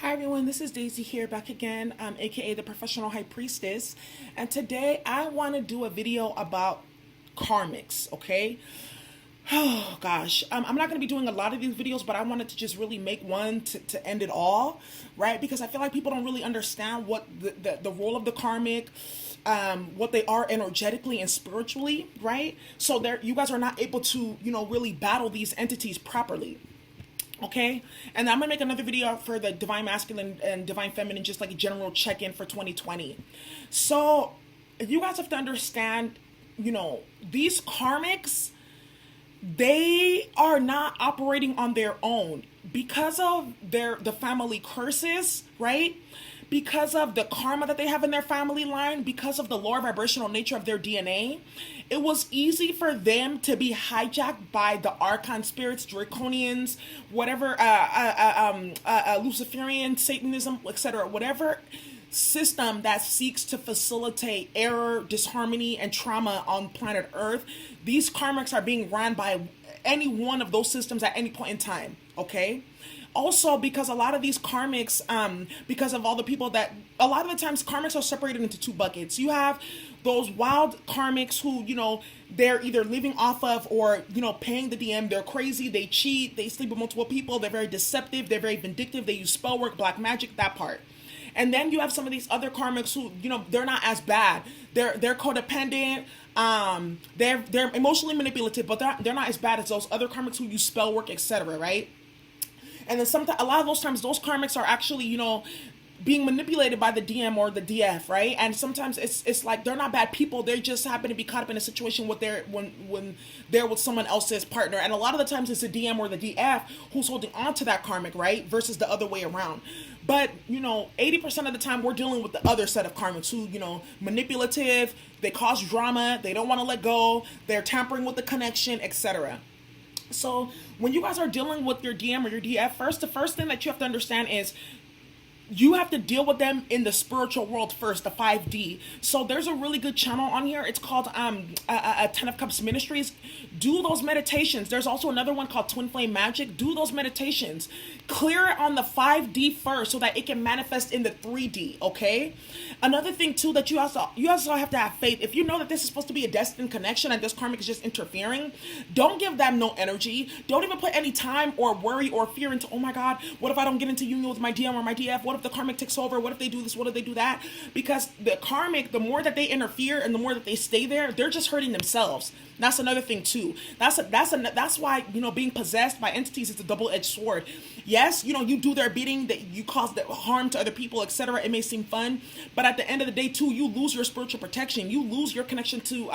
Hi everyone, this is Daisy here back again, aka the Professional High Priestess, and today I want to do a video about karmics, okay? Oh gosh, I'm not going to be doing a lot of these videos, but I wanted to just really make one to end it all, right? Because I feel like people don't really understand what the role of the karmic, what they are energetically and spiritually, right? So there, you guys are not able to, really battle these entities properly. Okay, and I'm gonna make another video for the divine masculine and divine feminine, just like a general check-in for 2020. So you guys have to understand, these karmics, they are not operating on their own because of the family curses, right? Because of the karma that they have in their family line, because of the lower vibrational nature of their DNA, it was easy for them to be hijacked by the archon spirits, draconians, whatever, Luciferian, Satanism, etc., whatever system that seeks to facilitate error, disharmony, and trauma on planet Earth. These karmics are being ran by any one of those systems at any point in time, okay? Also, because a lot of these karmics, because of all the people that, a lot of the times karmics are separated into two buckets. You have those wild karmics who, they're either living off of or, paying the DM. They're crazy, they cheat, they sleep with multiple people, they're very deceptive, they're very vindictive, they use spell work, black magic, that part. And then you have some of these other karmics who, they're not as bad. They're codependent. They're emotionally manipulative, but they're not as bad as those other karmics who use spell work, etc. Right? And then sometimes, a lot of those times, those karmics are actually, being manipulated by the DM or the DF, right? And sometimes it's like they're not bad people. They just happen to be caught up in a situation with when they're with someone else's partner. And a lot of the times it's the DM or the DF who's holding on to that karmic, right? Versus the other way around. But, 80% of the time we're dealing with the other set of karmics who, manipulative, they cause drama, they don't want to let go, they're tampering with the connection, etc. So when you guys are dealing with your DM or your DF, the first thing that you have to understand is you have to deal with them in the spiritual world first, the 5D. So there's a really good channel on here. It's called Ten of Cups Ministries. Do those meditations. There's also another one called Twin Flame Magic. Do those meditations. Clear it on the 5D first so that it can manifest in the 3D, okay? Another thing too that you also have to have faith. If you know that this is supposed to be a destined connection and this karmic is just interfering, don't give them no energy. Don't even put any time or worry or fear into, oh my God, what if I don't get into union with my DM or my DF? What if the karmic takes over? What if they do this? What if they do that? Because the karmic, the more that they interfere and the more that they stay there, they're just hurting themselves. That's another thing too. That's why, being possessed by entities is a double-edged sword. Yes, you do their bidding, that you cause the harm to other people, etc. It may seem fun, but at the end of the day too, you lose your spiritual protection. You lose your connection to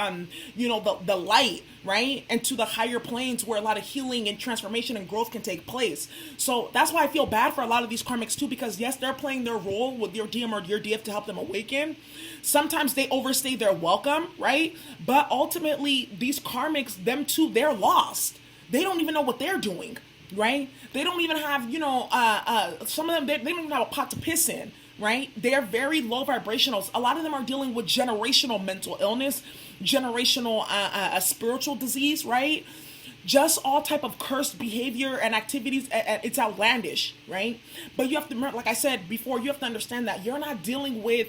the light, right? And to the higher planes where a lot of healing and transformation and growth can take place. So that's why I feel bad for a lot of these karmics too, because yes, they're playing their role with your DM or your DF to help them awaken. Sometimes they overstay their welcome, right? But ultimately, these karmics, them too, they're lost. They don't even know what they're doing, right? They don't even have, some of them, they don't even have a pot to piss in, right? They're very low vibrationals. A lot of them are dealing with generational mental illness, generational spiritual disease, right? Just all type of cursed behavior and activities. It's outlandish, right? But you have to remember, like I said before, you have to understand that you're not dealing with,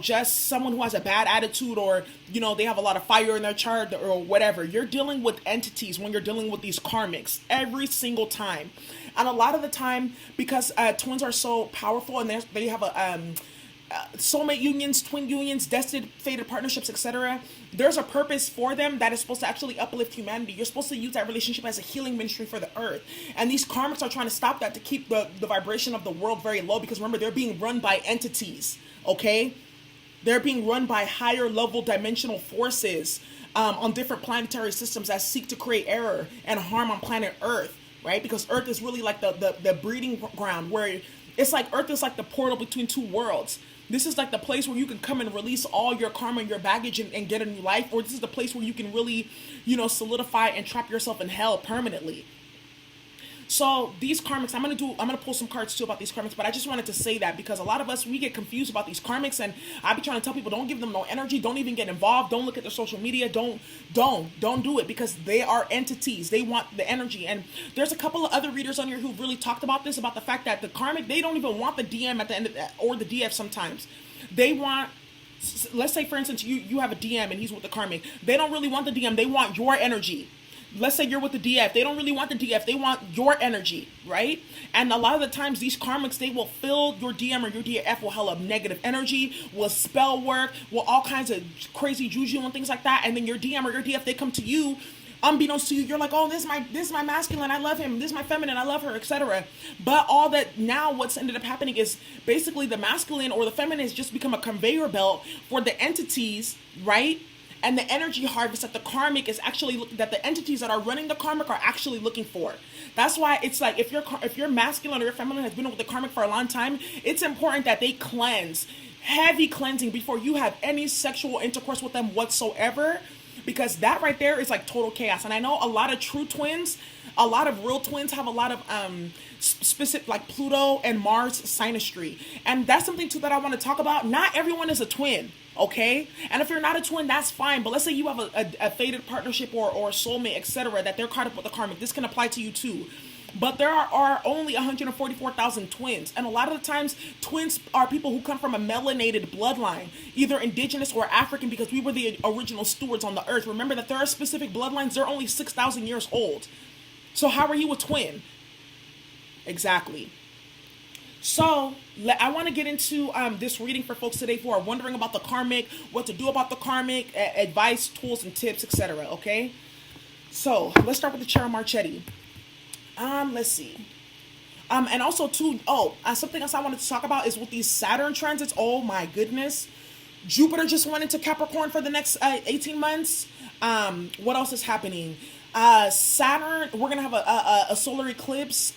just someone who has a bad attitude or, they have a lot of fire in their chart or whatever. You're dealing with entities when you're dealing with these karmics every single time. And a lot of the time, because twins are so powerful and they have a soulmate unions, twin unions, destined, fated partnerships, etc. There's a purpose for them that is supposed to actually uplift humanity. You're supposed to use that relationship as a healing ministry for the earth. And these karmics are trying to stop that to keep the vibration of the world very low, because remember, they're being run by entities, okay? They're being run by higher level dimensional forces on different planetary systems that seek to create error and harm on planet Earth, right? Because Earth is really like the breeding ground, where it's like Earth is like the portal between two worlds. This is like the place where you can come and release all your karma and your baggage and get a new life. Or this is the place where you can really, solidify and trap yourself in hell permanently. So these karmics, I'm gonna pull some cards too about these karmics, but I just wanted to say that because a lot of us, we get confused about these karmics, and I be trying to tell people, don't give them no energy, don't even get involved, don't look at their social media, don't do it, because they are entities. They want the energy. And there's a couple of other readers on here who've really talked about this, about the fact that the karmic, they don't even want the DM at the end of that, or the DF sometimes. They want, let's say for instance, you have a DM and he's with the karmic. They don't really want the DM, they want your energy. Let's say you're with the DF. They don't really want the DF. They want your energy, right? And a lot of the times, these karmics, they will fill your DM or your DF with hella negative energy, with spell work, with all kinds of crazy juju and things like that. And then your DM or your DF, they come to you, unbeknownst to you, you're like, oh, this is my masculine, I love him. This is my feminine, I love her, etc. But all that, now what's ended up happening is basically the masculine or the feminine has just become a conveyor belt for the entities, right? And the energy harvest that the karmic is actually, that the entities that are running the karmic are actually looking for. That's why it's like, if your masculine or your feminine has been with the karmic for a long time, it's important that they cleanse, heavy cleansing, before you have any sexual intercourse with them whatsoever, because that right there is like total chaos. And I know a lot of true twins, a lot of real twins have a lot of specific, like Pluto and Mars synastry, and that's something too that I want to talk about. Not everyone is a twin. Okay, and if you're not a twin, that's fine. But let's say you have a fated partnership or soulmate, etc., that they're caught up with the karmic. This can apply to you too. But there are only 144,000 twins. And a lot of the times, twins are people who come from a melanated bloodline, either indigenous or African, because we were the original stewards on the earth. Remember that there are specific bloodlines, they're only 6,000 years old. So how are you a twin? Exactly. So I want to get into this reading for folks today who are wondering about the karmic, what to do about the karmic, advice, tools, and tips, etc. Okay, so let's start with the Chiro Marcetti. Let's see. And also too, something else I wanted to talk about is with these Saturn transits. Oh my goodness, Jupiter just went into Capricorn for the next 18 months. What else is happening? Saturn, we're gonna have a solar eclipse.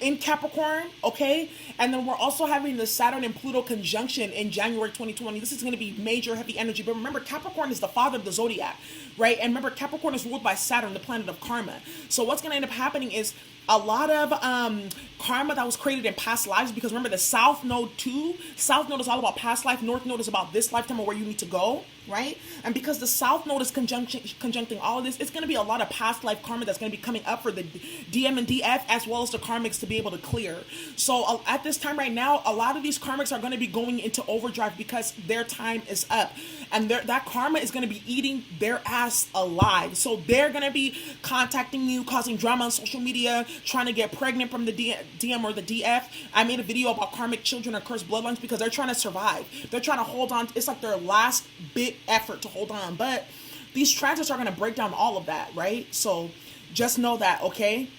In Capricorn, okay? And then we're also having the Saturn and Pluto conjunction in January 2020. This is going to be major heavy energy. But remember, Capricorn is the father of the zodiac, right? And remember, Capricorn is ruled by Saturn, the planet of karma. So what's going to end up happening is a lot of karma that was created in past lives, because remember the South Node too. South Node is all about past life. North Node is about this lifetime or where you need to go, right? And because the South Node is conjuncting all of this, it's going to be a lot of past life karma that's going to be coming up for the DM and DF, as well as the karmics, to be able to clear. So at this time right now, a lot of these karmics are going to be going into overdrive because their time is up, and that karma is going to be eating their ass alive. So they're going to be contacting you, causing drama on social media, trying to get pregnant from the DM or the DF. I made a video about karmic children or cursed bloodlines because they're trying to survive. They're trying to hold on. It's like their last bit effort to hold on. But these transits are going to break down all of that, right? So just know that, okay?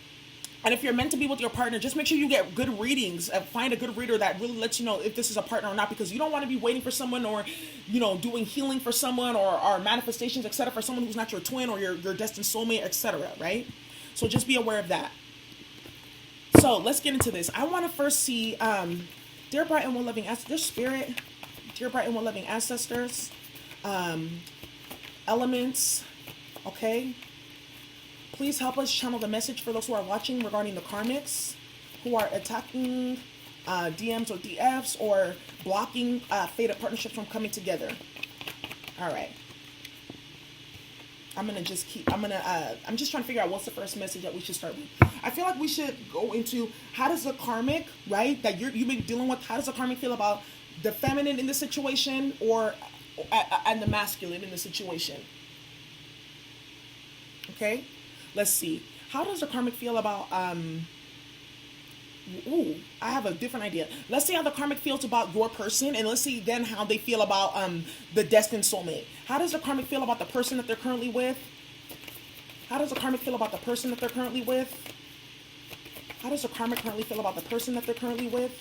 And if you're meant to be with your partner, just make sure you get good readings. Find a good reader that really lets you know if this is a partner or not, because you don't want to be waiting for someone, or, doing healing for someone, or manifestations, etc., for someone who's not your twin or your destined soulmate, etc., right? So just be aware of that. So let's get into this. I want to first see, dear bright and well-loving ancestors, spirit, dear bright and well-loving ancestors, elements, okay? Please help us channel the message for those who are watching regarding the karmics who are attacking DMs or DFs or blocking fated partnerships from coming together. All right. I'm just trying to figure out what's the first message that we should start with. I feel like we should go into, how does the karmic, right, that you've been dealing with, how does the karmic feel about the feminine in the situation, and the masculine in the situation? Okay, let's see. How does the karmic feel about, I have a different idea. Let's see how the karmic feels about your person, and let's see then how they feel about the destined soulmate. How does the karmic feel about the person that they're currently with? How does the karmic feel about the person that they're currently with? How does the karmic currently feel about the person that they're currently with?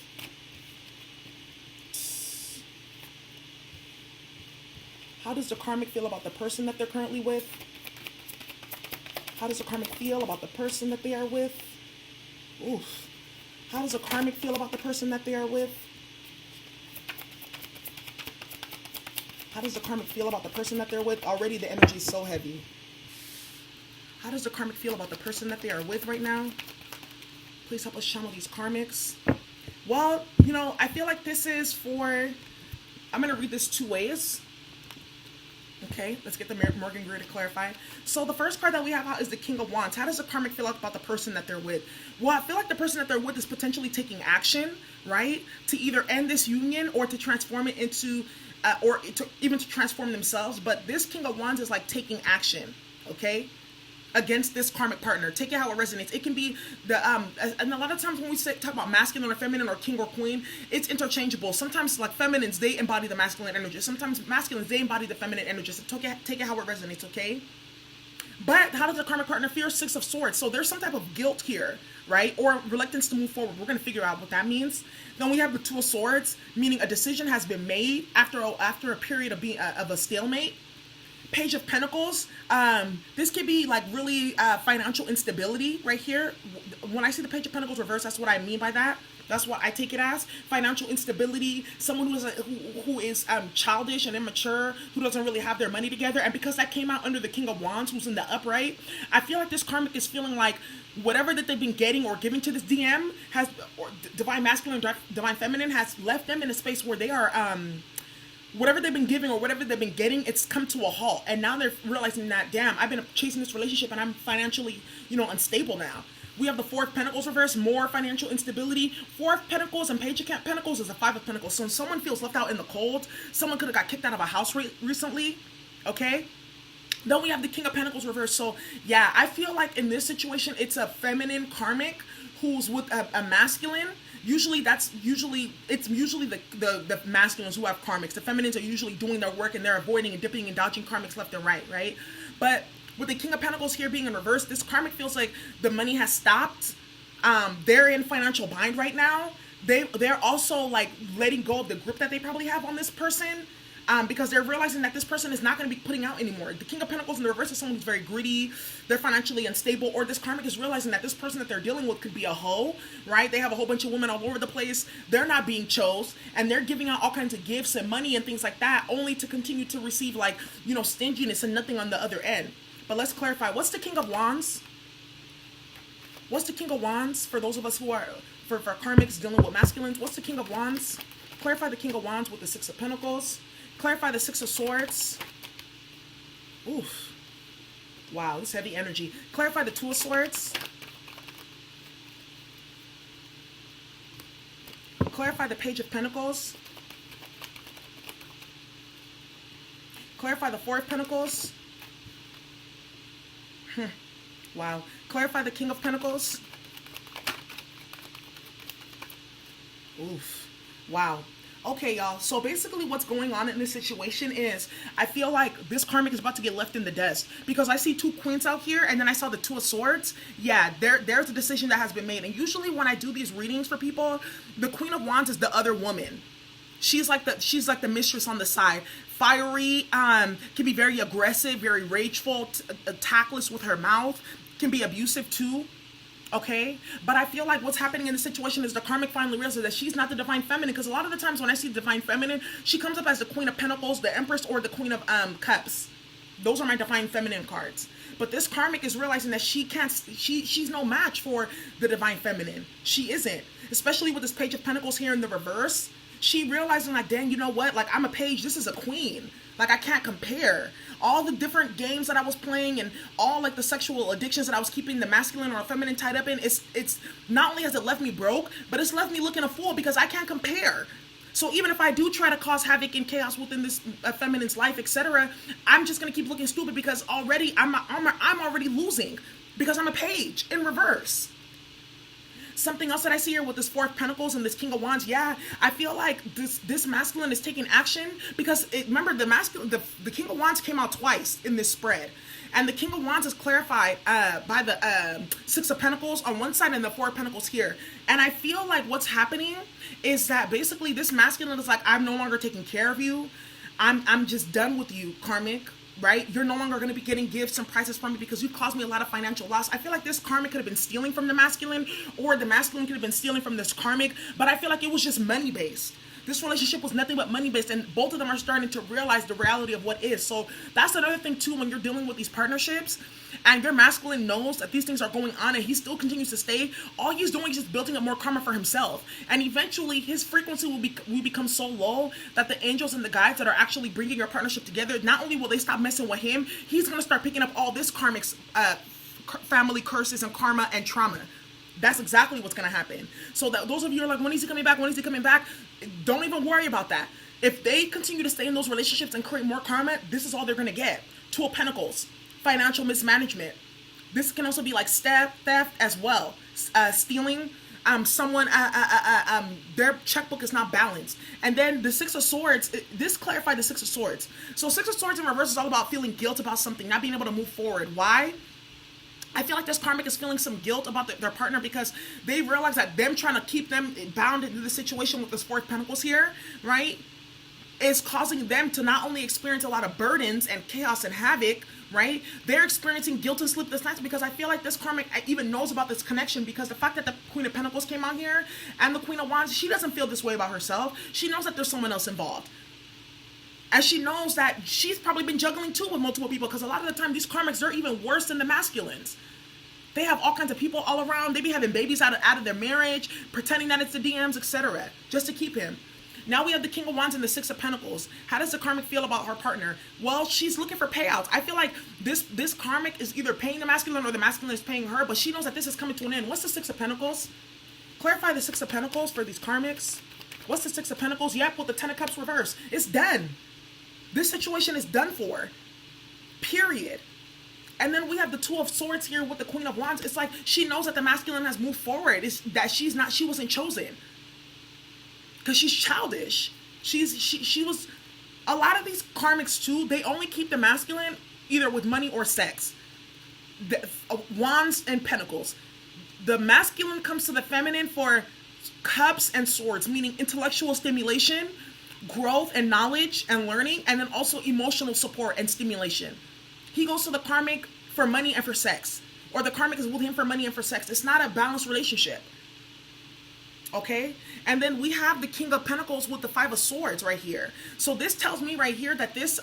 How does the karmic feel about the person that they're currently with? How does the karmic feel about the person that they are with? Oof. How does the karmic feel about the person that they are with? How does the karmic feel about the person that they're with? Already the energy is so heavy. How does the karmic feel about the person that they are with right now? Please help us channel these karmics. Well, you know, I feel like this is for, I'm going to read this two ways. Okay, let's get the Morgan Greer to clarify. So the first card that we have out is the King of Wands. How does the karmic feel about the person that they're with? Well, I feel like the person that they're with is potentially taking action, right? To either end this union or to transform it into, even to transform themselves. But this King of Wands is like taking action, okay? Against this karmic partner. Take it how it resonates. It can be the and a lot of times when we talk about masculine or feminine or king or queen, it's interchangeable. Sometimes like feminines, they embody the masculine energy. Sometimes masculines, they embody the feminine energy. So take it how it resonates, okay? But how does the karmic partner feel? Six of Swords. So there's some type of guilt here, right? Or reluctance to move forward. We're going to figure out what that means. Then we have the Two of Swords, meaning a decision has been made after a period of being of a stalemate. Page of Pentacles. This could be like really financial instability right here. When I see the Page of Pentacles reversed, that's what I mean by that. That's what I take it as. Financial instability. Someone who is childish and immature, who doesn't really have their money together. And because that came out under the King of Wands, who's in the upright, I feel like this karmic is feeling like whatever that they've been getting or giving to this DM has, or divine masculine, divine feminine, has left them in a space where they are whatever they've been giving or whatever they've been getting, it's come to a halt. And now they're realizing that, damn, I've been chasing this relationship and I'm financially, you know, unstable now. We have the Four of Pentacles reverse, more financial instability. Four of Pentacles and Page of Pentacles is a Five of Pentacles. So someone feels left out in the cold. Someone could have got kicked out of a house recently, okay? Then we have the King of Pentacles reverse. So yeah, I feel like in this situation, it's a feminine karmic who's with a masculine. Usually it's usually the masculines who have karmics. The feminines are usually doing their work and they're avoiding and dipping and dodging karmics left and right? But with the King of Pentacles here being in reverse, this karmic feels like the money has stopped. They're in financial bind right now. They're also like letting go of the grip that they probably have on this person. Because they're realizing that this person is not going to be putting out anymore. The King of Pentacles in the reverse is someone who's very greedy, they're financially unstable, or this karmic is realizing that this person that they're dealing with could be a hoe, right? They have a whole bunch of women all over the place. They're not being chose, and they're giving out all kinds of gifts and money and things like that, only to continue to receive, like, you know, stinginess and nothing on the other end. But let's clarify. What's the King of Wands? What's the King of Wands for those of us who are, for karmics dealing with masculines? What's the King of Wands? Clarify the King of Wands with the Six of Pentacles. Clarify the Six of Swords. Oof. Wow, this heavy energy. Clarify the Two of Swords. Clarify the Page of Pentacles. Clarify the Four of Pentacles. Wow. Clarify the King of Pentacles. Oof. Wow. Okay, y'all. So basically what's going on in this situation is I feel like this karmic is about to get left in the dust because I see two queens out here and then I saw the Two of Swords. Yeah, there's a decision that has been made. And usually when I do these readings for people, the Queen of Wands is the other woman. She's like the mistress on the side. Fiery, can be very aggressive, very rageful, tactless with her mouth, can be abusive too. Okay, but I feel like what's happening in the situation is the karmic finally realizes that she's not the divine feminine, because a lot of the times when I see the divine feminine, she comes up as the Queen of Pentacles, the Empress, or the Queen of Cups. Those are my divine feminine cards. But this karmic is realizing that she's no match for the divine feminine. She isn't, especially with this Page of Pentacles here in the reverse. She realizing like, dang, you know what? Like, I'm a page. This is a queen. Like, I can't compare. All the different games that I was playing and all like the sexual addictions that I was keeping the masculine or feminine tied up in, it's not only has it left me broke, but it's left me looking a fool because I can't compare. So even if I do try to cause havoc and chaos within this feminine's life, etc., I'm just gonna keep looking stupid because already I'm already losing because I'm a page in reverse. Something else that I see here with this Four of Pentacles and this King of Wands, yeah, I feel like this masculine is taking action because remember the King of Wands came out twice in this spread, and the King of Wands is clarified by the Six of Pentacles on one side and the Four of Pentacles here. And I feel like what's happening is that basically this masculine is like, I'm no longer taking care of you. I'm just done with you, karmic. Right? You're no longer going to be getting gifts and prizes from me because you've caused me a lot of financial loss. I feel like this karmic could have been stealing from the masculine, or the masculine could have been stealing from this karmic, but I feel like it was just money based. This relationship was nothing but money based, and both of them are starting to realize the reality of what is. So that's another thing too, when you're dealing with these partnerships and your masculine knows that these things are going on and he still continues to stay, all he's doing is just building up more karma for himself. And eventually his frequency will become so low that the angels and the guides that are actually bringing your partnership together, not only will they stop messing with him, he's going to start picking up all this karmic family curses and karma and trauma. That's exactly what's going to happen. So that those of you who are like, when is he coming back? When is he coming back? Don't even worry about that. If they continue to stay in those relationships and create more karma, this is all they're going to get. Two of Pentacles, financial mismanagement. This can also be like theft as well. Stealing. Someone, their checkbook is not balanced. And then the Six of Swords, this clarified the Six of Swords. So Six of Swords in reverse is all about feeling guilt about something, not being able to move forward. Why? I feel like this karmic is feeling some guilt about their partner because they realize that them trying to keep them bound into the situation with this Four of Pentacles here, right, is causing them to not only experience a lot of burdens and chaos and havoc, right? They're experiencing guilt and sleepless nights because I feel like this karmic even knows about this connection, because the fact that the Queen of Pentacles came out here and the Queen of Wands, she doesn't feel this way about herself. She knows that there's someone else involved. And she knows that she's probably been juggling too with multiple people, because a lot of the time these karmics, they're even worse than the masculines. They have all kinds of people all around. They be having babies out of their marriage, pretending that it's the DMs, etc., just to keep him. Now we have the King of Wands and the Six of Pentacles. How does the karmic feel about her partner? Well, she's looking for payouts. I feel like this karmic is either paying the masculine or the masculine is paying her, but she knows that this is coming to an end. What's the Six of Pentacles? Clarify the Six of Pentacles for these karmics. What's the Six of Pentacles? Yep, with the Ten of Cups reverse. It's done. This situation is done for. Period. And then we have the Two of Swords here with the Queen of Wands. It's like she knows that the masculine has moved forward. It's that she wasn't chosen. Because she's childish. She was, a lot of these karmics too, they only keep the masculine either with money or sex. The Wands and Pentacles. The masculine comes to the feminine for cups and swords, meaning intellectual stimulation, growth and knowledge and learning, and then also emotional support and stimulation. He goes to the karmic for money and for sex, or the karmic is with him for money and for sex. It's not a balanced relationship. Okay? And then we have the King of Pentacles with the Five of Swords right here. So this tells me right here that this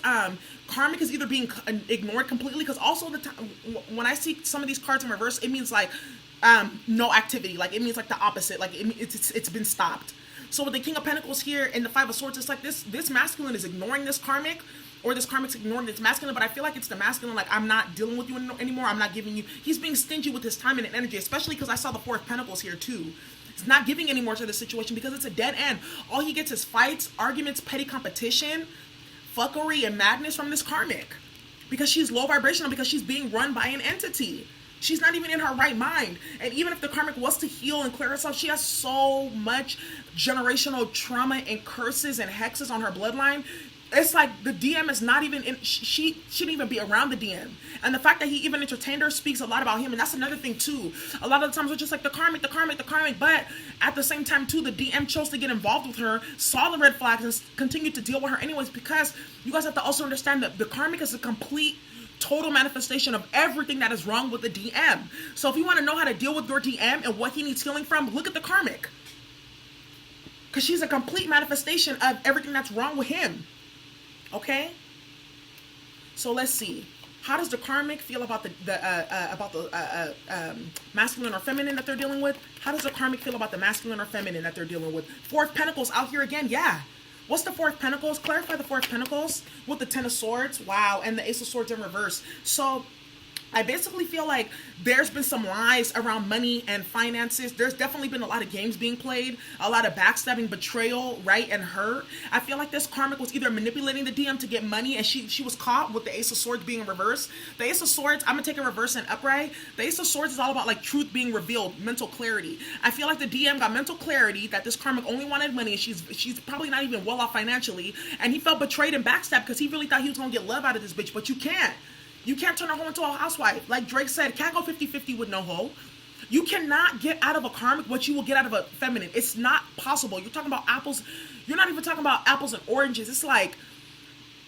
karmic is either being ignored completely, because also the time when I see some of these cards in reverse, it means like no activity. Like it means like the opposite. Like it's been stopped. So with the King of Pentacles here and the Five of Swords, it's like this masculine is ignoring this karmic, or this karmic's ignoring this masculine, but I feel like it's the masculine, like, I'm not dealing with you anymore, I'm not giving you, he's being stingy with his time and energy, especially because I saw the Four of Pentacles here too. He's not giving any more to the situation because it's a dead end. All he gets is fights, arguments, petty competition, fuckery, and madness from this karmic. Because she's low vibrational, because she's being run by an entity. She's not even in her right mind. And even if the karmic was to heal and clear herself, she has so much generational trauma and curses and hexes on her bloodline. It's like the DM is not even in, she shouldn't even be around the DM. And the fact that he even entertained her speaks a lot about him. And that's another thing too. A lot of the times we're just like the karmic. But at the same time too, the DM chose to get involved with her, saw the red flags, and continued to deal with her anyways, because you guys have to also understand that the karmic is a complete, total manifestation of everything that is wrong with the DM. So if you want to know how to deal with your DM and what he needs healing from, look at the karmic. Because she's a complete manifestation of everything that's wrong with him. Okay, so let's see. How does the karmic feel about the masculine or feminine that they're dealing with? How does the karmic feel about the masculine or feminine that they're dealing with? Four of Pentacles out here again. Yeah. What's the Four of Pentacles? Clarify the Four of Pentacles with the Ten of Swords. Wow, and the Ace of Swords in reverse. So I basically feel like there's been some lies around money and finances. There's definitely been a lot of games being played, a lot of backstabbing, betrayal, right, and hurt. I feel like this karmic was either manipulating the DM to get money, and she was caught with the Ace of Swords being in reverse. The Ace of Swords, I'm going to take a reverse and upright. The Ace of Swords is all about like truth being revealed, mental clarity. I feel like the DM got mental clarity that this karmic only wanted money, and she's probably not even well off financially, and he felt betrayed and backstabbed because he really thought he was going to get love out of this bitch, but you can't. You can't turn a hoe into a housewife. Like Drake said, can't go 50-50 with no hoe. You cannot get out of a karmic what you will get out of a feminine. It's not possible. You're talking about apples. You're not even talking about apples and oranges. It's like,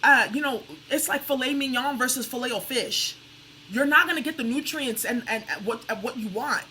it's like filet mignon versus filet o fish. You're not going to get the nutrients and what you want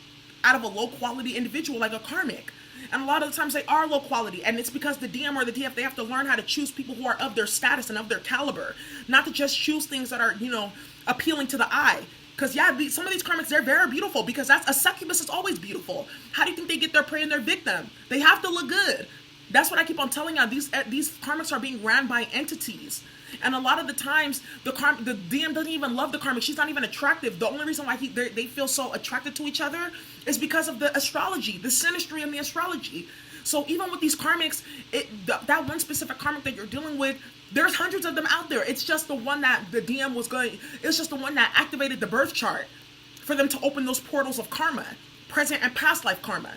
out of a low quality individual like a karmic. And a lot of the times they are low quality. And it's because the DM or the DF, they have to learn how to choose people who are of their status and of their caliber. Not to just choose things that are, you know, appealing to the eye. Because, yeah, some of these karmics, they're very beautiful. Because a succubus is always beautiful. How do you think they get their prey and their victim? They have to look good. That's what I keep on telling you. These karmics are being ran by entities. And a lot of the times, the DM doesn't even love the karmic. She's not even attractive. The only reason why they feel so attracted to each other is because of the astrology, the synastry in the astrology. So even with these karmics, that one specific karmic that you're dealing with, there's hundreds of them out there. It's just the one that the DM it's just the one that activated the birth chart for them to open those portals of karma, present and past life karma.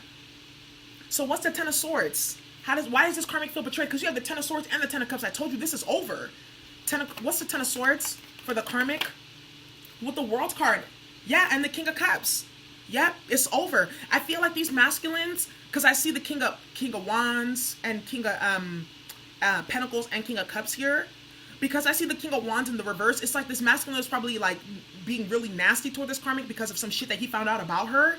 So what's the Ten of Swords? Why does this karmic feel betrayed? Because you have the Ten of Swords and the Ten of Cups. I told you this is over. What's the Ten of Swords for the karmic? With the World card. Yeah, and the King of Cups. Yep, it's over. I feel like these masculines, because I see the King of Wands and King of Pentacles and King of Cups here. Because I see the King of Wands in the reverse, it's like this masculine is probably like being really nasty toward this karmic because of some shit that he found out about her.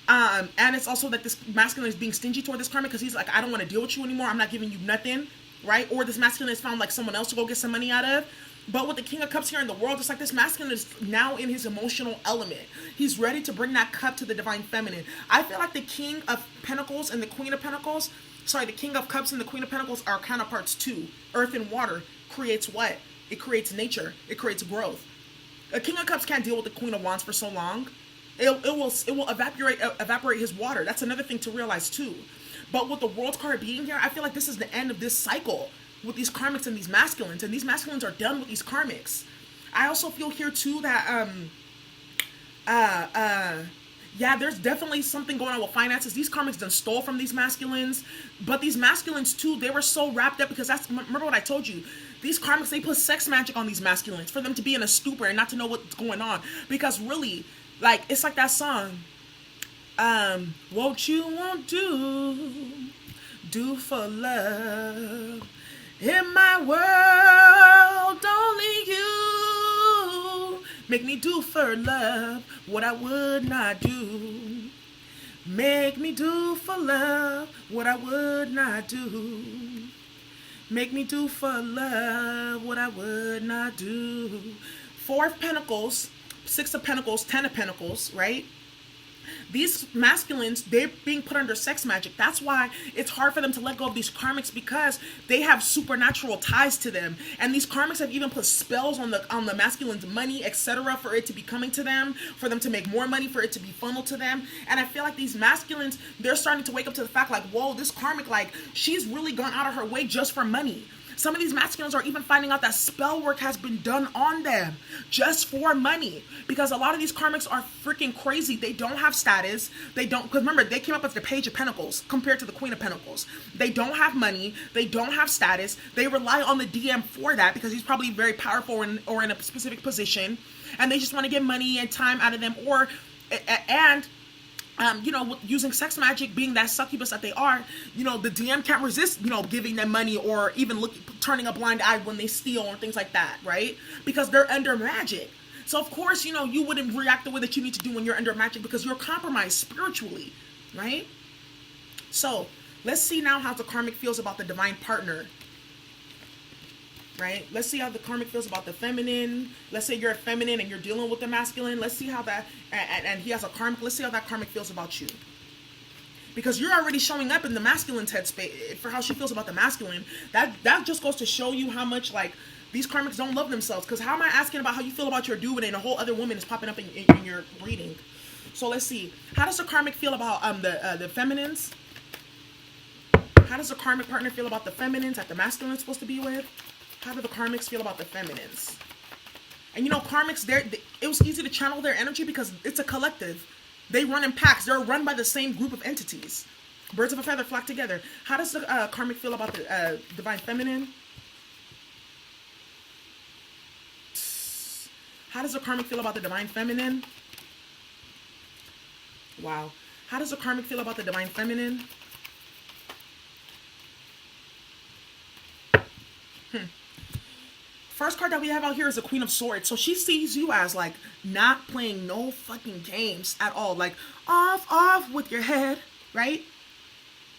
And it's also that this masculine is being stingy toward this karmic because he's like, I don't want to deal with you anymore. I'm not giving you nothing, right? Or this masculine has found like someone else to go get some money out of. But with the King of Cups here in the world, it's like this masculine is now in his emotional element. He's ready to bring that cup to the divine feminine. I feel like the King of Pentacles and the Queen of Pentacles, the King of Cups and the Queen of Pentacles are counterparts too. Earth and water creates what? It creates nature. It creates growth. A King of Cups can't deal with the Queen of Wands for so long. It will evaporate his water. That's another thing to realize too. But with the World card being here, I feel like this is the end of this cycle with these karmics and these masculines. And these masculines are done with these karmics. I also feel here too that yeah, there's definitely something going on with finances. These karmics done stole from these masculines. But these masculines too, they were so wrapped up because remember what I told you. These karmics, they put sex magic on these masculines for them to be in a stupor and not to know what's going on. Because really, like, it's like that song. What you won't do for love. In my world, only you make me do for love what I would not do. Make me do for love what I would not do. Make me do for love what I would not do. Four of Pentacles, Six of Pentacles, Ten of Pentacles, right? These masculines, they're being put under sex magic. That's why it's hard for them to let go of these karmics because they have supernatural ties to them. And these karmics have even put spells on the masculine's money, etc., for it to be coming to them, for them to make more money, for it to be funneled to them. And I feel like these masculines, they're starting to wake up to the fact like, whoa, this karmic, like, she's really gone out of her way just for money. Some of these masculines are even finding out that spell work has been done on them just for money. Because a lot of these karmics are freaking crazy. They don't have status. They don't, because remember, they came up as the Page of Pentacles compared to the Queen of Pentacles. They don't have money. They don't have status. They rely on the DM for that because he's probably very powerful or in a specific position. And they just want to get money and time out of them. You know, using sex magic, being that succubus that they are, you know, the DM can't resist, you know, giving them money or even turning a blind eye when they steal or things like that, right? Because they're under magic. So, of course, you know, you wouldn't react the way that you need to do when you're under magic because you're compromised spiritually, right? So, let's see now how the karmic feels about the divine partner. Right? Let's see how the karmic feels about the feminine. Let's say you're a feminine and you're dealing with the masculine. Let's see how that, and he has a karmic. Let's see how that karmic feels about you. Because you're already showing up in the masculine's headspace for how she feels about the masculine. That just goes to show you how much, like, these karmics don't love themselves. Because how am I asking about how you feel about your dude and a whole other woman is popping up in your reading? So let's see. How does the karmic feel about the feminines? How does the karmic partner feel about the feminines that the masculine is supposed to be with? How do the karmics feel about the feminines? And you know, karmics, it was easy to channel their energy because it's a collective. They run in packs. They're run by the same group of entities. Birds of a feather flock together. How does the karmic feel about the divine feminine? How does the karmic feel about the divine feminine? Wow. How does the karmic feel about the divine feminine? First card that we have out here is the Queen of Swords. So she sees you as, like, not playing no fucking games at all. Like, off with your head, right?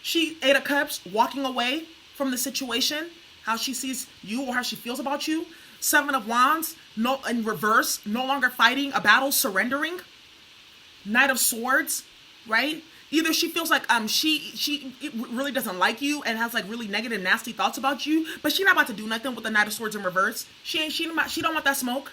She, Eight of Cups, walking away from the situation, how she sees you or how she feels about you. Seven of Wands, no, in reverse, no longer fighting a battle, surrendering. Knight of Swords, right? Either she feels like she really doesn't like you and has like really negative, nasty thoughts about you, but she's not about to do nothing with the Knight of Swords in reverse. She don't want that smoke.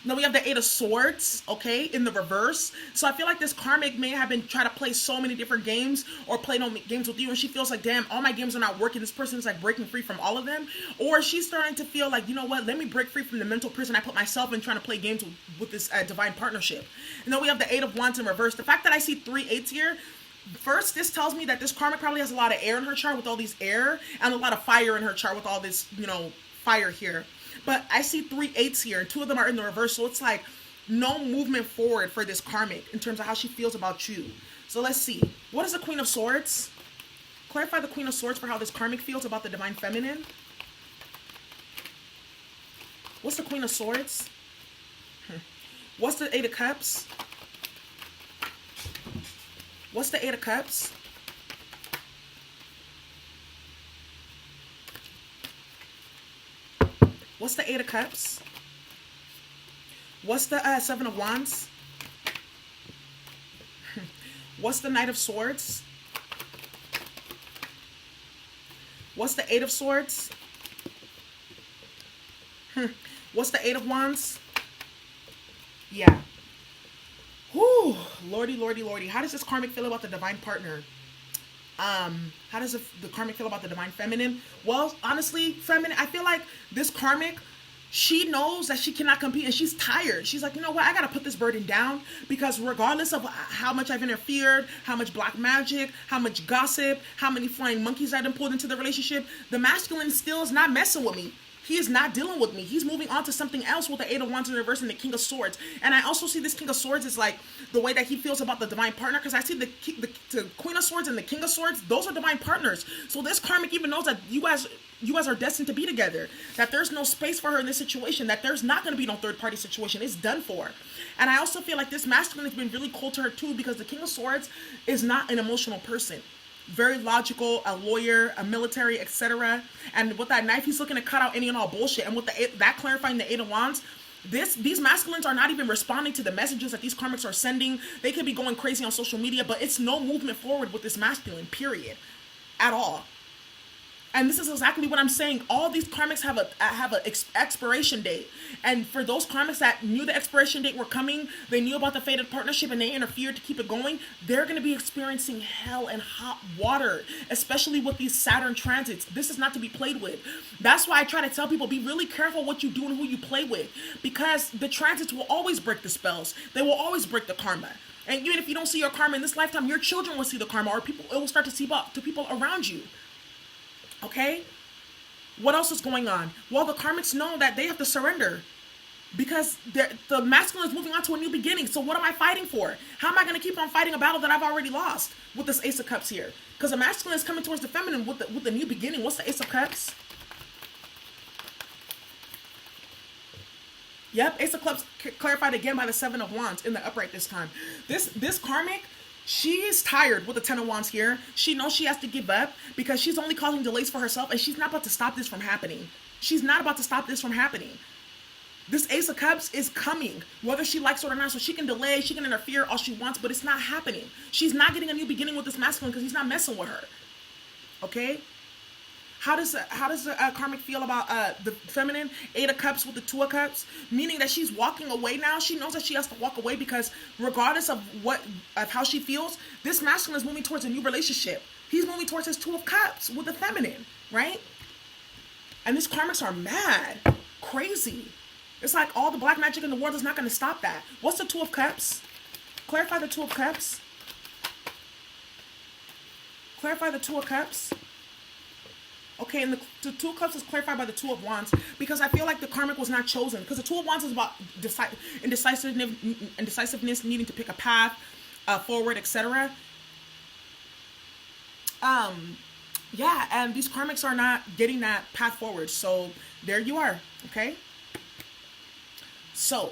Then we have the Eight of Swords, okay, in the reverse. So I feel like this karmic may have been trying to play so many different games or play no games with you, and she feels like, damn, all my games are not working. This person is like breaking free from all of them. Or she's starting to feel like, you know what, let me break free from the mental prison I put myself in trying to play games with this divine partnership. And then we have the Eight of Wands in reverse. The fact that I see 3 8s here, first, this tells me that this karmic probably has a lot of air in her chart with all these air, and a lot of fire in her chart with all this, you know, fire here. But I see 3 8s here, and 2 of them are in the reverse. So it's like no movement forward for this karmic in terms of how she feels about you. So let's see. What is the Queen of Swords? Clarify the Queen of Swords for how this karmic feels about the Divine Feminine. What's the Queen of Swords? What's the Eight of Cups? What's the Eight of Cups? What's the Eight of Cups? What's the Seven of Wands? What's the Knight of Swords? What's the Eight of Swords? What's the Eight of Wands? Yeah. Whew. Lordy, lordy, lordy. How does this karmic feel about the divine partner? How does the karmic feel about the divine feminine? Well, honestly, feminine, I feel like this karmic, she knows that she cannot compete and she's tired. She's like, you know what? I got to put this burden down, because regardless of how much I've interfered, how much black magic, how much gossip, how many flying monkeys I've been pulled into the relationship, the masculine still is not messing with me. He is not dealing with me. He's moving on to something else with the Eight of Wands in reverse and the King of Swords. And I also see this King of Swords is like the way that he feels about the divine partner, because I see the Queen of Swords and the King of Swords. Those are divine partners. So this karmic even knows that you guys are destined to be together, that there's no space for her in this situation, that there's not going to be no third party situation. It's done for. And I also feel like this masculine has been really cold to her too, because the King of Swords is not an emotional person. Very logical, a lawyer, a military, etc. And with that knife, he's looking to cut out any and all bullshit. And with that clarifying the Eight of Wands, these masculines are not even responding to the messages that these karmics are sending. They could be going crazy on social media, but it's no movement forward with this masculine, period, at all. And this is exactly what I'm saying. All these karmics have a expiration date. And for those karmics that knew the expiration date were coming, they knew about the fated partnership and they interfered to keep it going, they're going to be experiencing hell and hot water, especially with these Saturn transits. This is not to be played with. That's why I try to tell people, be really careful what you do and who you play with, because the transits will always break the spells. They will always break the karma. And even if you don't see your karma in this lifetime, your children will see the karma, or it will start to seep up to people around you. Okay? What else is going on? Well, the karmics know that they have to surrender, because the masculine is moving on to a new beginning. So what am I fighting for? How am I going to keep on fighting a battle that I've already lost with this Ace of Cups here? Because the masculine is coming towards the feminine with the new beginning. What's the Ace of Cups? Yep, Ace of Cups clarified again by the Seven of Wands in the upright this time. This karmic, she is tired with the Ten of Wands here. She knows she has to give up because she's only causing delays for herself, and she's not about to stop this from happening. She's not about to stop this from happening. This Ace of Cups is coming, whether she likes it or not, so she can delay, she can interfere all she wants, but it's not happening. She's not getting a new beginning with this masculine because he's not messing with her. Okay? How does the karmic feel about the feminine? Eight of Cups with the Two of Cups, meaning that she's walking away now. She knows that she has to walk away because regardless of how she feels, this masculine is moving towards a new relationship. He's moving towards his Two of Cups with the feminine, right? And these karmics are mad, crazy. It's like all the black magic in the world is not going to stop that. What's the Two of Cups? Clarify the Two of Cups. Clarify the Two of Cups. Okay, and the Two of Cups is clarified by the Two of Wands, because I feel like the karmic was not chosen, because the Two of Wands is about indecisiveness, needing to pick a path forward, etc. Yeah, and these karmics are not getting that path forward, so there you are. Okay, so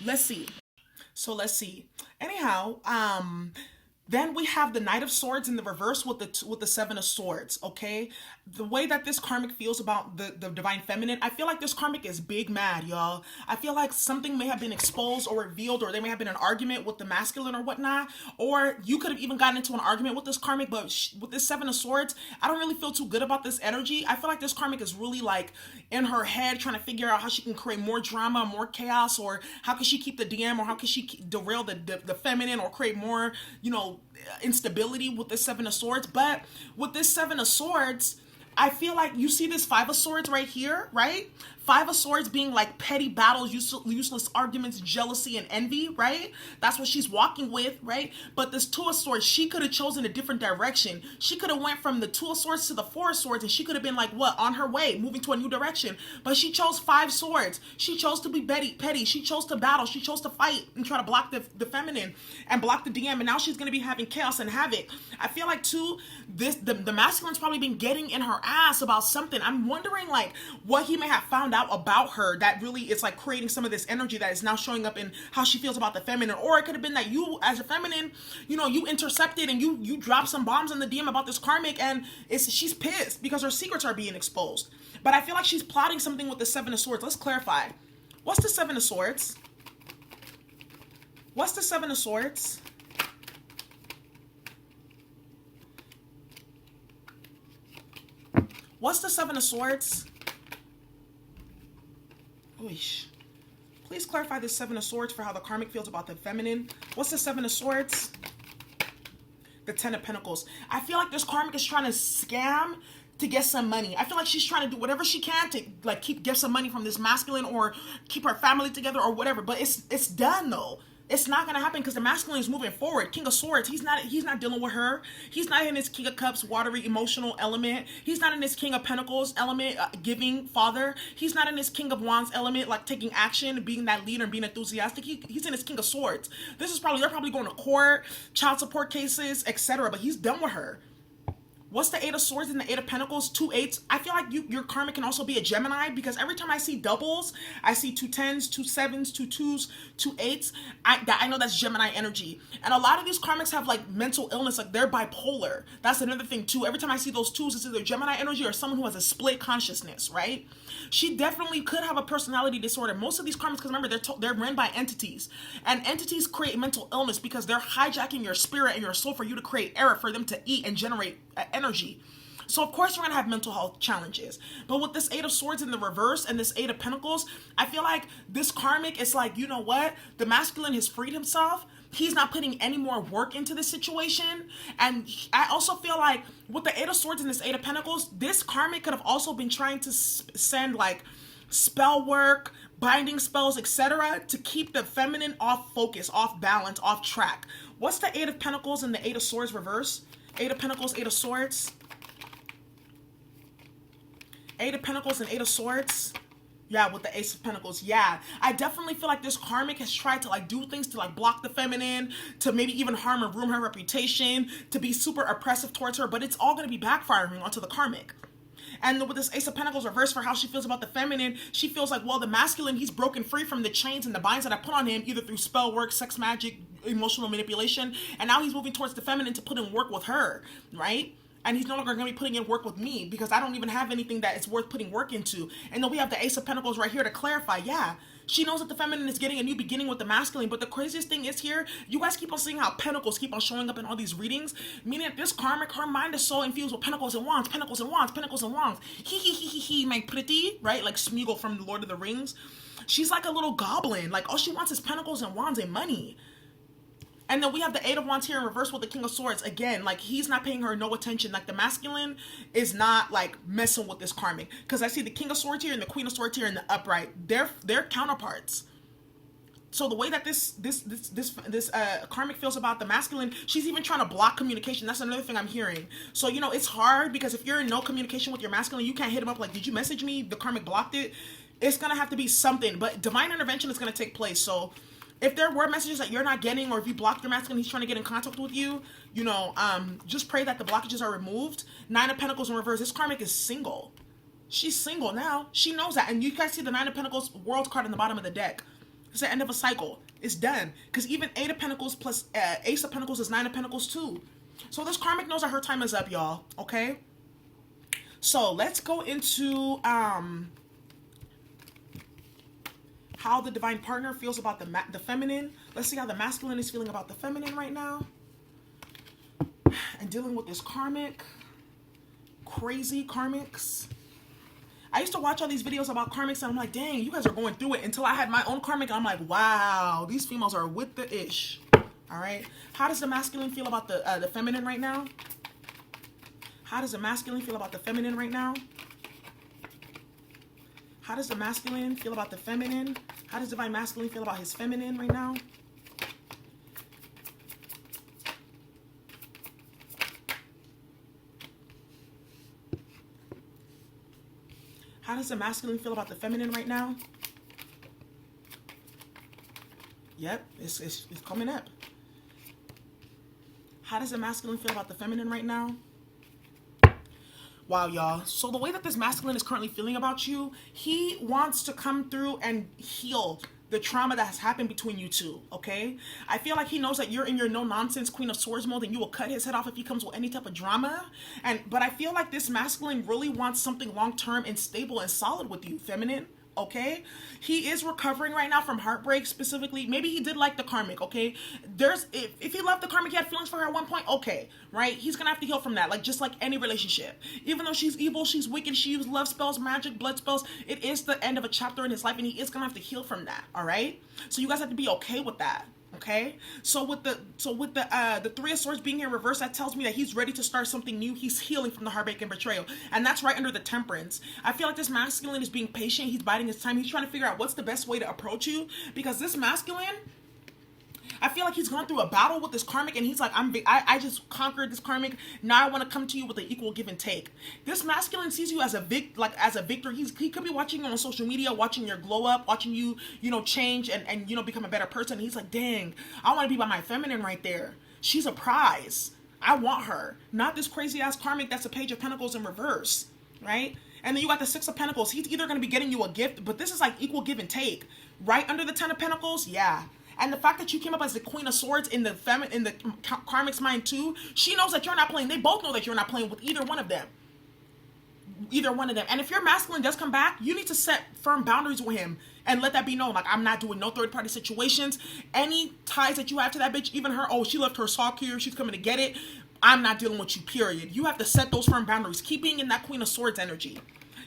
let's see. Anyhow, Then we have the Knight of Swords in the reverse with the Seven of Swords. Okay, the way that this karmic feels about the divine feminine, I feel like this karmic is big mad, y'all. I feel like something may have been exposed or revealed, or there may have been an argument with the masculine or whatnot, or you could have even gotten into an argument with this karmic. But with this Seven of Swords, I don't really feel too good about this energy. I feel like this karmic is really like in her head trying to figure out how she can create more drama, more chaos, or how can she keep the DM, or how can she derail the feminine, or create more, you know, instability with this Seven of Swords. But with this Seven of Swords, I feel like you see this Five of Swords right here, right? Five of Swords being like petty battles, useless arguments, jealousy, and envy, right? That's what she's walking with, right? But this Two of Swords, she could have chosen a different direction. She could have went from the Two of Swords to the Four of Swords, and she could have been like, what, on her way, moving to a new direction. But she chose Five Swords. She chose to be petty. She chose to battle. She chose to fight and try to block the feminine and block the DM. And now she's going to be having chaos and havoc. I feel like, too, the masculine's probably been getting in her ass about something. I'm wondering, like, what he may have found out about her that really is like creating some of this energy that is now showing up in how she feels about the feminine. Or it could have been that you, as a feminine, you know, you intercepted and you dropped some bombs in the DM about this karmic, and she's pissed because her secrets are being exposed. But I feel like she's plotting something with the Seven of Swords. Let's clarify. What's the Seven of Swords? What's the Seven of Swords? What's the Seven of Swords? Oish. Please clarify the Seven of Swords for how the karmic feels about the feminine. What's the Seven of Swords? The Ten of Pentacles. I feel like this karmic is trying to scam to get some money. I feel like she's trying to do whatever she can to like get some money from this masculine, or keep her family together, or whatever. But it's done though. It's not gonna happen because the masculine is moving forward. King of Swords, he's not dealing with her. He's not in his King of Cups, watery, emotional element. He's not in his King of Pentacles element, giving, father. He's not in his King of Wands element, like taking action, being that leader and being enthusiastic. He's in his King of Swords. They're probably going to court, child support cases, etc. But he's done with her. What's the Eight of Swords and the Eight of Pentacles? 2 8s. I feel like your karmic can also be a Gemini, because every time I see doubles, I see 2 10s, 2 7s, 2 2s, 2 8s. I know that's Gemini energy. And a lot of these karmics have like mental illness, like they're bipolar. That's another thing too. Every time I see those 2s, it's either Gemini energy or someone who has a split consciousness, right? She definitely could have a personality disorder. Most of these karmics, because remember, they're run by entities. And entities create mental illness because they're hijacking your spirit and your soul for you to create error, for them to eat and generate energy. So of course we're gonna have mental health challenges. But with this Eight of Swords in the reverse and this Eight of Pentacles, I feel like this karmic is like, you know what? The masculine has freed himself. He's not putting any more work into this situation. And I also feel like with the Eight of Swords and this Eight of Pentacles, this karmic could have also been trying to send like spell work, binding spells, etc., to keep the feminine off focus, off balance, off track. What's the Eight of Pentacles and the Eight of Swords reverse? Eight of Pentacles, Eight of Swords. Eight of Pentacles and Eight of Swords. Yeah, with the Ace of Pentacles. Yeah, I definitely feel like this karmic has tried to like do things to like block the feminine, to maybe even harm or ruin her reputation, to be super oppressive towards her, but it's all going to be backfiring onto the karmic. And with this Ace of Pentacles reverse for how she feels about the feminine, she feels like, well, the masculine, he's broken free from the chains and the binds that I put on him, either through spell work, sex magic, emotional manipulation, and now he's moving towards the feminine to put in work with her, right? And he's no longer going to be putting in work with me because I don't even have anything that is worth putting work into. And then we have the Ace of Pentacles right here to clarify. Yeah, she knows that the feminine is getting a new beginning with the masculine. But the craziest thing is here, you guys keep on seeing how Pentacles keep on showing up in all these readings. Meaning that this karmic, her mind is so infused with Pentacles and Wands, Pentacles and Wands, Pentacles and Wands. He, my pretty, right? Like Smeagol from The Lord of the Rings. She's like a little goblin. Like all she wants is Pentacles and Wands and money. And then we have the Eight of Wands here in reverse with the King of Swords. Again, like he's not paying her no attention. Like the masculine is not like messing with this karmic. Because I see the King of Swords here and the Queen of Swords here in the upright. They're counterparts. So the way that this karmic feels about the masculine, she's even trying to block communication. That's another thing I'm hearing. So, you know, it's hard because if you're in no communication with your masculine, you can't hit him up like, did you message me? The karmic blocked it. It's going to have to be something. But divine intervention is going to take place. So if there were messages that you're not getting, or if you blocked your masculine, he's trying to get in contact with you, you know, just pray that the blockages are removed. Nine of Pentacles in reverse. This karmic is single. She's single now. She knows that. And you guys see the Nine of Pentacles world card in the bottom of the deck. It's the end of a cycle. It's done. Because even 8 of Pentacles plus Ace of Pentacles is 9 of Pentacles too. So this karmic knows that her time is up, y'all. Okay? So let's go into how the divine partner feels about the feminine. Let's see how the masculine is feeling about the feminine right now. And dealing with this karmic. Crazy karmics. I used to watch all these videos about karmics and I'm like, dang, you guys are going through it, until I had my own karmic and I'm like, wow, these females are with the ish. All right. How does the masculine feel about the feminine right now? How does the masculine feel about the feminine right now? How does the masculine feel about the feminine? How does divine masculine feel about his feminine right now? How does the masculine feel about the feminine right now? Yep, it's coming up. How does the masculine feel about the feminine right now? Wow, y'all. So the way that this masculine is currently feeling about you, he wants to come through and heal the trauma that has happened between you two, okay? I feel like he knows that you're in your no-nonsense Queen of Swords mode and you will cut his head off if he comes with any type of drama. But I feel like this masculine really wants something long-term and stable and solid with you, feminine, okay? He is recovering right now from heartbreak specifically. Maybe he did like the karmic, okay? If he loved the karmic, he had feelings for her at one point, okay, right? He's gonna have to heal from that, like just like any relationship. Even though she's evil, she's wicked, she uses love spells, magic, blood spells, it is the end of a chapter in his life and he is gonna have to heal from that, all right? So you guys have to be okay with that. Okay, so with the 3 of Swords being in reverse, that tells me that he's ready to start something new. He's healing from the heartbreak and betrayal, and that's right under the Temperance. I feel like this masculine is being patient. He's biding his time. He's trying to figure out what's the best way to approach you, because this masculine, I feel like he's gone through a battle with this karmic and he's like, I just conquered this karmic. Now I want to come to you with an equal give and take. This masculine sees you as a victor. He could be watching you on social media, watching your glow up, watching you, change and become a better person. He's like, dang, I want to be by my feminine right there. She's a prize. I want her. Not this crazy ass karmic that's a Page of Pentacles in reverse, right? And then you got the 6 of Pentacles. He's either going to be getting you a gift, but this is like equal give and take. Right under the 10 of Pentacles, yeah. And the fact that you came up as the Queen of Swords in the karmic's mind too, she knows that you're not playing. They both know that you're not playing with either one of them. And if your masculine does come back, you need to set firm boundaries with him and let that be known. Like, I'm not doing no third party situations. Any ties that you have to that bitch, even her, oh, she left her sock here, she's coming to get it. I'm not dealing with you, period. You have to set those firm boundaries. Keeping in that Queen of Swords energy.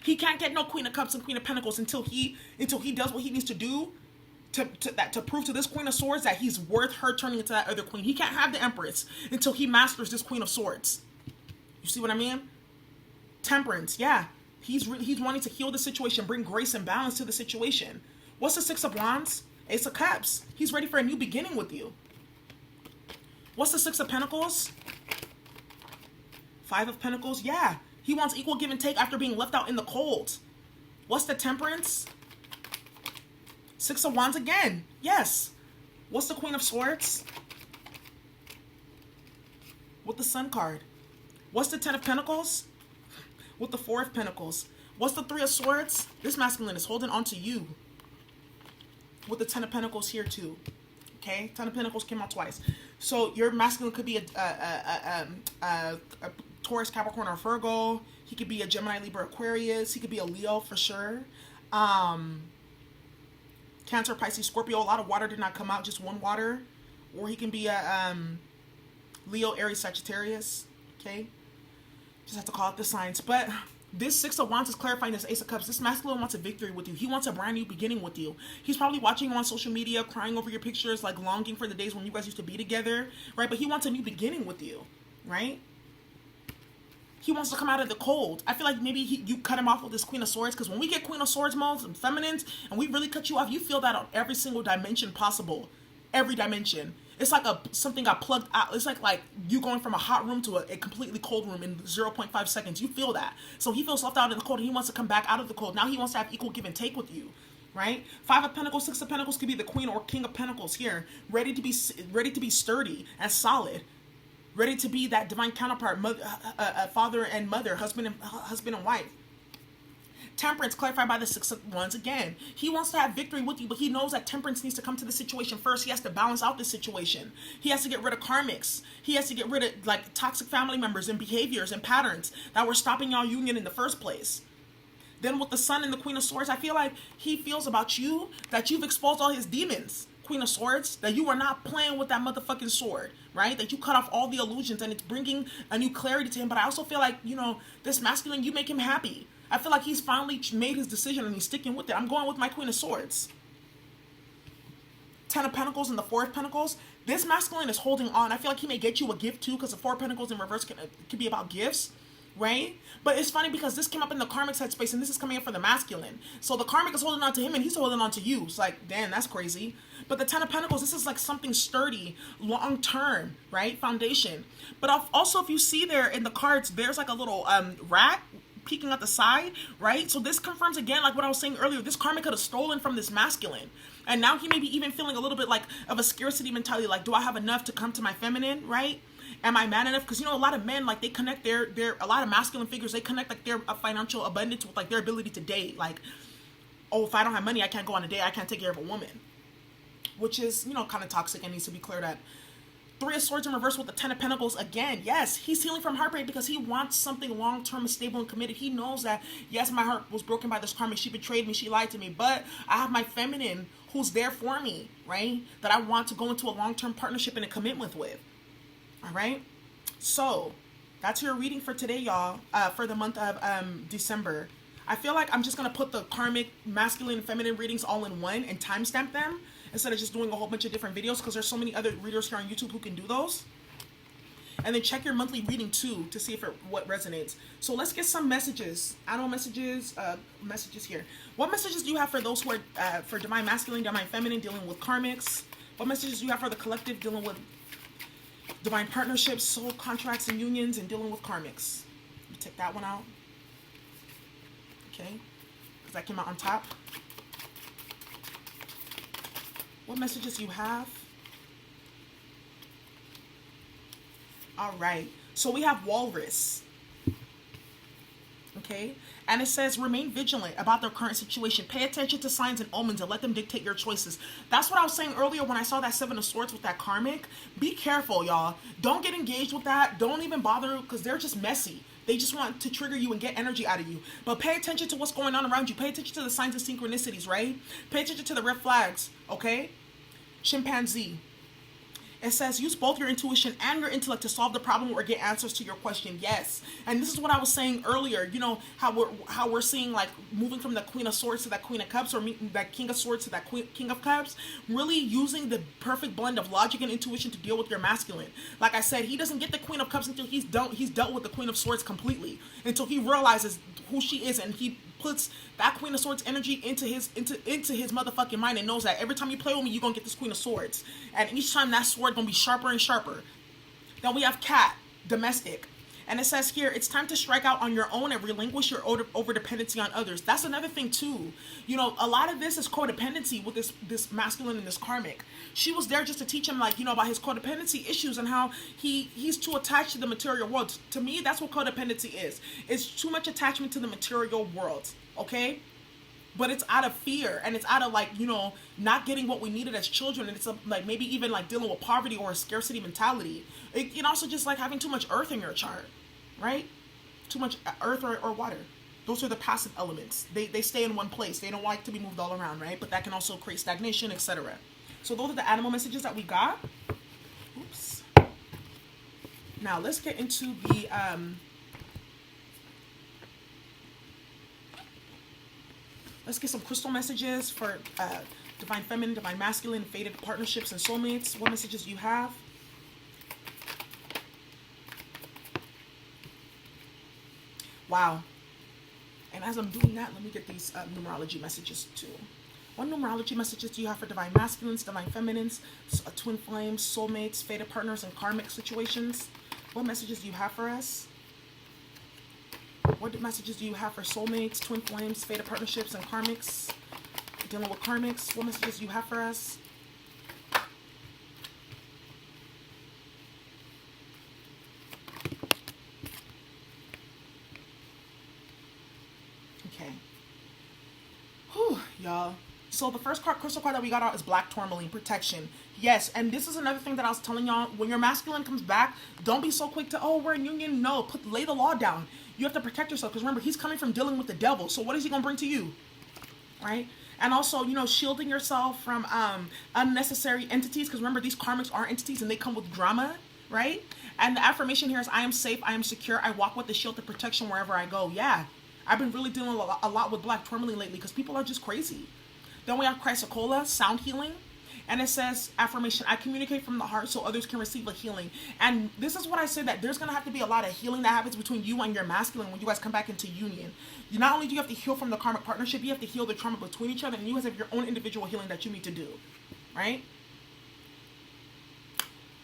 He can't get no Queen of Cups and Queen of Pentacles until he does what he needs to do to prove to this Queen of Swords that he's worth her turning into that other queen. He can't have the Empress until he masters this Queen of Swords. You see what I mean? Temperance, yeah. He's wanting to heal the situation, bring grace and balance to the situation. What's the 6 of Wands? Ace of Cups. He's ready for a new beginning with you. What's the 6 of Pentacles? 5 of Pentacles, yeah. He wants equal give and take after being left out in the cold. What's the Temperance? 6 of Wands again. Yes. What's the Queen of Swords? With the Sun card. What's the 10 of Pentacles? With the 4 of Pentacles. What's the 3 of Swords? This masculine is holding on to you. With the 10 of Pentacles here too. Okay? 10 of Pentacles came out twice. So your masculine could be a Taurus, Capricorn, or Virgo. He could be a Gemini, Libra, Aquarius. He could be a Leo for sure. Cancer, Pisces, Scorpio. A lot of water did not come out, just one water. Or he can be a Leo, Aries, Sagittarius. Okay? Just have to call out the signs. But this 6 of Wands is clarifying this Ace of Cups. This masculine wants a victory with you. He wants a brand new beginning with you. He's probably watching you on social media, crying over your pictures, like longing for the days when you guys used to be together, right? But he wants a new beginning with you, right? He wants to come out of the cold. I feel like maybe you cut him off with this Queen of Swords, because when we get Queen of Swords modes and feminines and we really cut you off, you feel that on every single dimension possible. Every dimension. It's like something got plugged out. It's like you going from a hot room to a completely cold room in 0.5 seconds. You feel that. So he feels left out in the cold and he wants to come back out of the cold. Now he wants to have equal give and take with you, right? 5 of Pentacles, 6 of Pentacles could be the Queen or King of Pentacles here, ready to be sturdy and solid. Ready to be that divine counterpart, father and mother, husband and wife. Temperance, clarified by the Six of Wands again. He wants to have victory with you, but he knows that temperance needs to come to the situation first. He has to balance out the situation. He has to get rid of karmics. He has to get rid of like toxic family members and behaviors and patterns that were stopping y'all union in the first place. Then with the Sun and the Queen of Swords, I feel like he feels about you that you've exposed all his demons. Queen of Swords, that you are not playing with that motherfucking sword, right? That you cut off all the illusions, and it's bringing a new clarity to him. But I also feel like, you know, this masculine, you make him happy. I feel like he's finally made his decision and he's sticking with it. I'm going with my Queen of Swords. Ten of Pentacles and the Four of Pentacles. This masculine is holding on. I feel like he may get you a gift too, because the Four of Pentacles in reverse could be about gifts, right? But it's funny because this came up in the karmic headspace, and this is coming in for the masculine. So the karmic is holding on to him and he's holding on to you. It's like, damn, that's crazy. But the Ten of Pentacles, this is like something sturdy, long term, right? Foundation. But also, if you see there in the cards, there's like a little rat peeking at the side, right? So this confirms again, like what I was saying earlier, this karmic could have stolen from this masculine. And now he may be even feeling a little bit like of a scarcity mentality, like, do I have enough to come to my feminine, right? Am I man enough? Because, you know, a lot of men, like, they connect their a lot of masculine figures, they connect like their financial abundance with like their ability to date. Like, oh, if I don't have money, I can't go on a date, I can't take care of a woman, which is, you know, kind of toxic and needs to be cleared up. Three of Swords in reverse with the Ten of Pentacles again. Yes, he's healing from heartbreak because he wants something long-term, stable, and committed. He knows that, yes, my heart was broken by this karmic. She betrayed me. She lied to me. But I have my feminine who's there for me, right? That I want to go into a long-term partnership and a commitment with. All right? So, that's your reading for today, y'all, for the month of December. I feel like I'm just going to put the karmic, masculine, and feminine readings all in one and timestamp them, instead of just doing a whole bunch of different videos, because there's so many other readers here on YouTube who can do those. And then check your monthly reading too to see if what resonates. So let's get some messages. Adult messages, messages here. What messages do you have for those who are for divine masculine, divine feminine, dealing with karmics? What messages do you have for the collective, dealing with divine partnerships, soul contracts and unions, and dealing with karmics? You take that one out. Okay, because that came out on top. What messages you have? All right. So we have Walrus. Okay. And it says, remain vigilant about their current situation. Pay attention to signs and omens and let them dictate your choices. That's what I was saying earlier when I saw that Seven of Swords with that karmic. Be careful, y'all. Don't get engaged with that. Don't even bother, because they're just messy. They just want to trigger you and get energy out of you. But pay attention to what's going on around you. Pay attention to the signs and synchronicities, right? Pay attention to the red flags, okay? Chimpanzee. It says, use both your intuition and your intellect to solve the problem or get answers to your question. Yes. And this is what I was saying earlier. You know, how we're seeing, like, moving from the Queen of Swords to that Queen of Cups, or that King of Swords to that King of Cups, really using the perfect blend of logic and intuition to deal with your masculine. Like I said, he doesn't get the Queen of Cups until he's dealt with the Queen of Swords completely, until he realizes who she is, and he puts that Queen of Swords energy into his motherfucking mind, and knows that every time you play with me, you're gonna get this Queen of Swords, and each time that sword gonna be sharper and sharper. Then we have Cat, domestic, and it says here, it's time to strike out on your own and relinquish your over dependency on others. That's another thing too. You know, a lot of this is codependency with this masculine and this karmic. She was there just to teach him, like, you know, about his codependency issues and how he's too attached to the material world. To me, that's what codependency is. It's too much attachment to the material world, okay? But it's out of fear, and it's out of, like, you know, not getting what we needed as children, and it's like maybe even like dealing with poverty or a scarcity mentality. It can also just like having too much earth in your chart, right? Too much earth or water. Those are the passive elements. They stay in one place. They don't like to be moved all around, right? But that can also create stagnation, etc. So those are the animal messages that we got. Oops. Now let's get into the let's get some crystal messages for divine feminine, divine masculine, fated partnerships, and soulmates. What messages do you have? Wow. And as I'm doing that, let me get these numerology messages too. What numerology messages do you have for divine masculines, divine feminines, twin flames, soulmates, fated partners, and karmic situations? What messages do you have for us? What messages do you have for soulmates, twin flames, fated partnerships, and karmics? Dealing with karmics, what messages do you have for us? Okay. Whew, y'all. So the first card, crystal card that we got out is Black Tourmaline, protection. Yes, and this is another thing that I was telling y'all. When your masculine comes back, don't be so quick to, oh, we're in union. No, lay the law down. You have to protect yourself, because remember, he's coming from dealing with the devil. So what is he going to bring to you? Right? And also, you know, shielding yourself from unnecessary entities, because remember, these karmics are entities and they come with drama, right? And the affirmation here is, I am safe, I am secure, I walk with the shield of protection wherever I go. Yeah, I've been really dealing a lot with Black Tourmaline lately, because people are just crazy. Then we have Chrysocolla, sound healing. And it says, affirmation, I communicate from the heart so others can receive a healing. And this is what I said, that there's going to have to be a lot of healing that happens between you and your masculine when you guys come back into union. You not only do you have to heal from the karmic partnership, you have to heal the trauma between each other, and you guys have your own individual healing that you need to do. Right?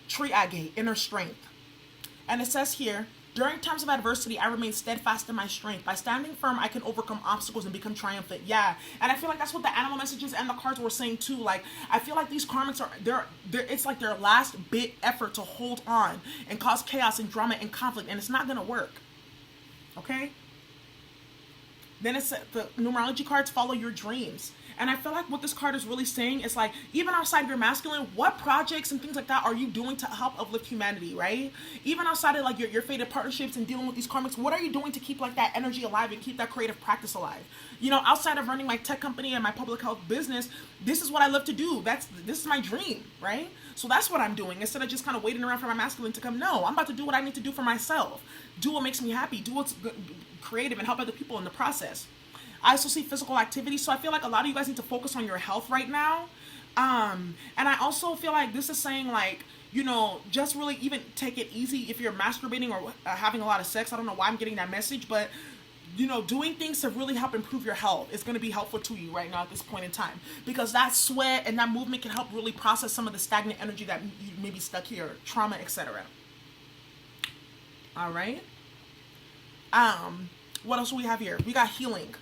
Tree agate, inner strength. And it says here, during times of adversity, I remain steadfast in my strength. By standing firm, I can overcome obstacles and become triumphant. Yeah, and I feel like that's what the animal messages and the cards were saying too. Like, I feel like these karmics are, it's like their last bit effort to hold on and cause chaos and drama and conflict, and it's not going to work. Okay? Then it said, the numerology cards follow your dreams. And I feel like what this card is really saying is like, even outside of your masculine, what projects and things like that are you doing to help uplift humanity, right? Even outside of like your fated partnerships and dealing with these karmics, what are you doing to keep like that energy alive and keep that creative practice alive? You know, outside of running my tech company and my public health business, this is what I love to do. This is my dream, right? So that's what I'm doing. Instead of just kind of waiting around for my masculine to come, no, I'm about to do what I need to do for myself. Do what makes me happy. Do what's good, creative, and help other people in the process. I also see physical activity, so I feel like a lot of you guys need to focus on your health right now. And I also feel like this is saying, like, you know, just really even take it easy if you're masturbating or having a lot of sex. I don't know why I'm getting that message, but, you know, doing things to really help improve your health is going to be helpful to you right now at this point in time, because that sweat and that movement can help really process some of the stagnant energy that you may be stuck here, trauma, etc. All right. What else do we have here? We got healing.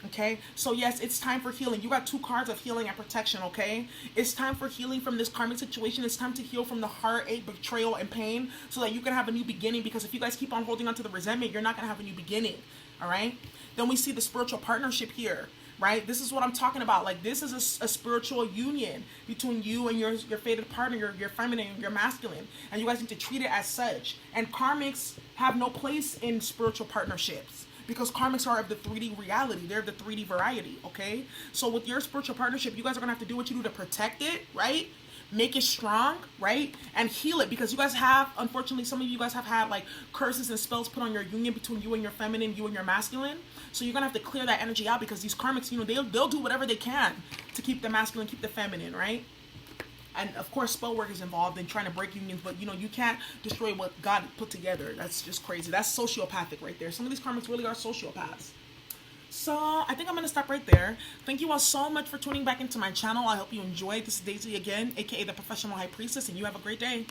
Okay, so yes, it's time for healing. You got two cards of healing and protection, okay? It's time for healing from this karmic situation. It's time to heal from the heartache, betrayal, and pain so that you can have a new beginning, because if you guys keep on holding on to the resentment, you're not going to have a new beginning, all right? Then we see the spiritual partnership here, right? This is what I'm talking about. Like, this is a spiritual union between you and your fated partner, your feminine, your masculine, and you guys need to treat it as such. And karmics have no place in spiritual partnerships, because karmics are of the 3D reality. They're of the 3D variety, okay? So with your spiritual partnership, you guys are going to have to do what you do to protect it, right? Make it strong, right? And heal it, because you guys have, unfortunately, some of you guys have had, like, curses and spells put on your union between you and your feminine, you and your masculine. So you're going to have to clear that energy out, because these karmics, you know, they'll do whatever they can to keep the masculine, keep the feminine, right? And of course, spell work is involved in trying to break unions, but you know, you can't destroy what God put together. That's just crazy. That's sociopathic right there. Some of these karmics really are sociopaths. So I think I'm going to stop right there. Thank you all so much for tuning back into my channel. I hope you enjoyed. This is Daisy again, aka the Professional High Priestess, and you have a great day.